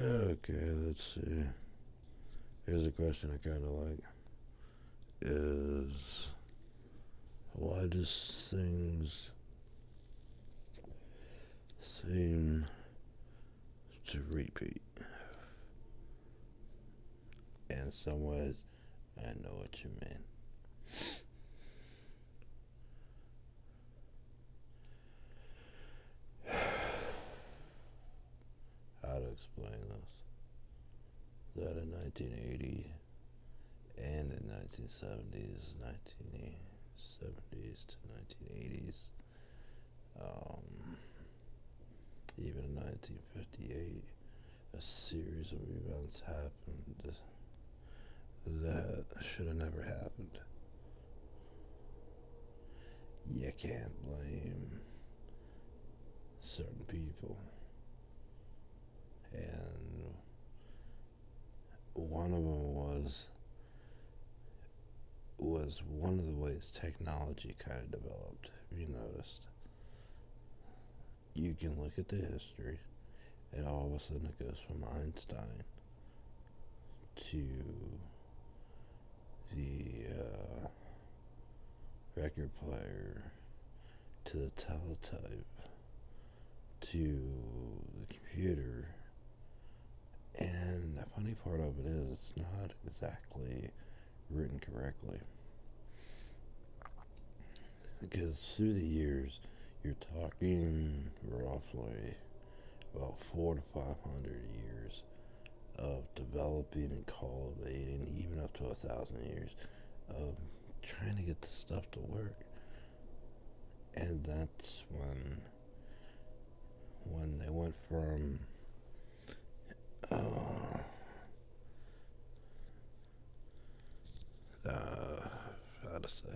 Okay, let's see. Here's a question I kind of like. Is why does things seem to repeat? In some ways, I know what you mean. How to explain this? That in 1980 and in 1970s, 1970s to 1980s, um, even in 1958, a series of events happened that should have never happened. You can't blame certain people. And one of them was one of the ways technology kind of developed. If you noticed, you can look at the history, and all of a sudden it goes from Einstein to the record player to the teletype to the computer. And the funny part of it is, it's not exactly written correctly. Because through the years, you're talking roughly about 400 to 500 years of developing and cultivating, even up to 1,000 years of trying to get the stuff to work. And that's when they went from uh, how to say,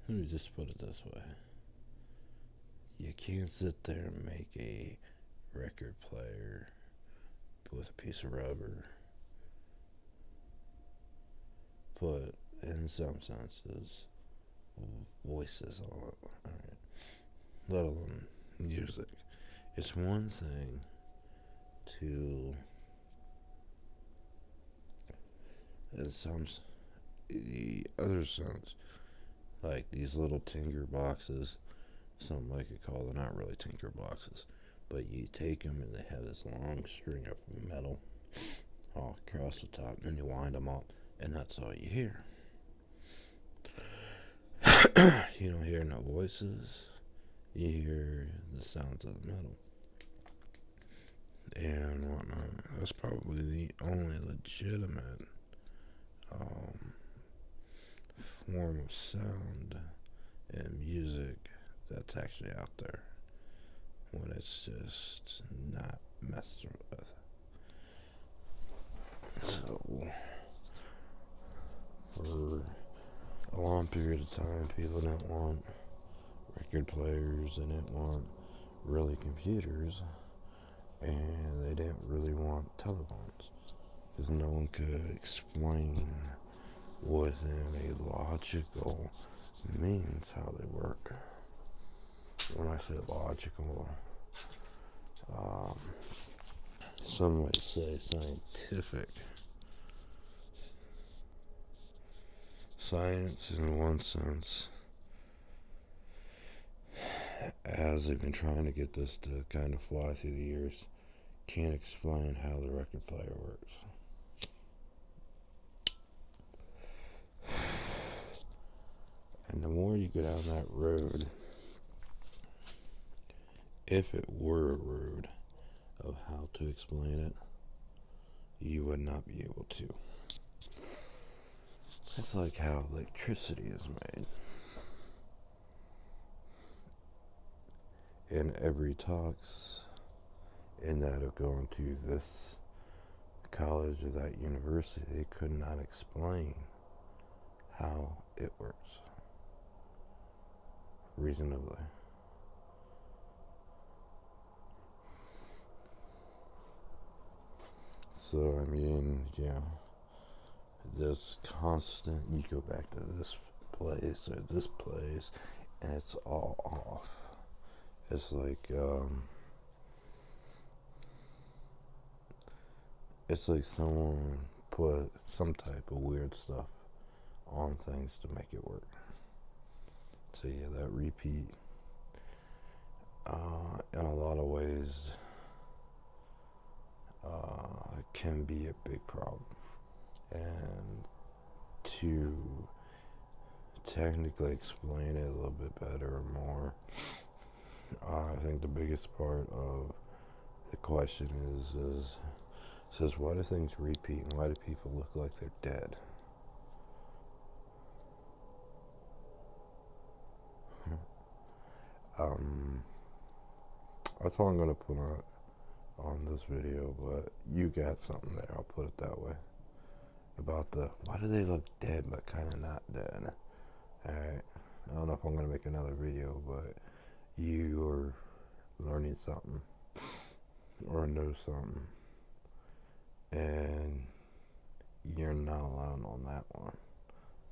let me just put it this way: you can't sit there and make a record player with a piece of rubber, put in some senses voices on it, right? Let alone music. It's one thing to, in some, the other sense, like these little tinker boxes, some like it call, they're not really tinker boxes, but you take them and they have this long string of metal all across the top, and then you wind them up, and that's all you hear. You don't hear no voices, you hear the sounds of the metal and whatnot. That's probably the only legitimate um, form of sound and music that's actually out there when it's just not messed with. So, for a long period of time, people didn't want record players, they didn't want really computers, and they didn't really want telephones because no one could explain within a logical means how they work. When I say logical, um, some might say scientific. Science, in one sense, as they've been trying to get this to kind of fly through the years, can't explain how the record player works. And the more you go down that road, if it were a road of how to explain it, you would not be able to. It's like how electricity is made. In every talks in that of going to this college or that university, they could not explain how it works reasonably. So, I mean, yeah, this constant, you go back to this place or this place, and it's all off. It's like, it's like someone put some type of weird stuff on things to make it work. So yeah, that repeat, in a lot of ways, can be a big problem. And to technically explain it a little bit better or more, I think the biggest part of the question is says why do things repeat and why do people look like they're dead? That's all I'm gonna put on this video, but you got something there. I'll put it that way. About the why do they look dead but kind of not dead? All right. I don't know if I'm gonna make another video, but you are learning something or know something, and you're not alone on that one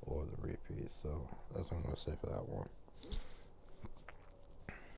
or the repeat. So that's what I'm gonna say for that one.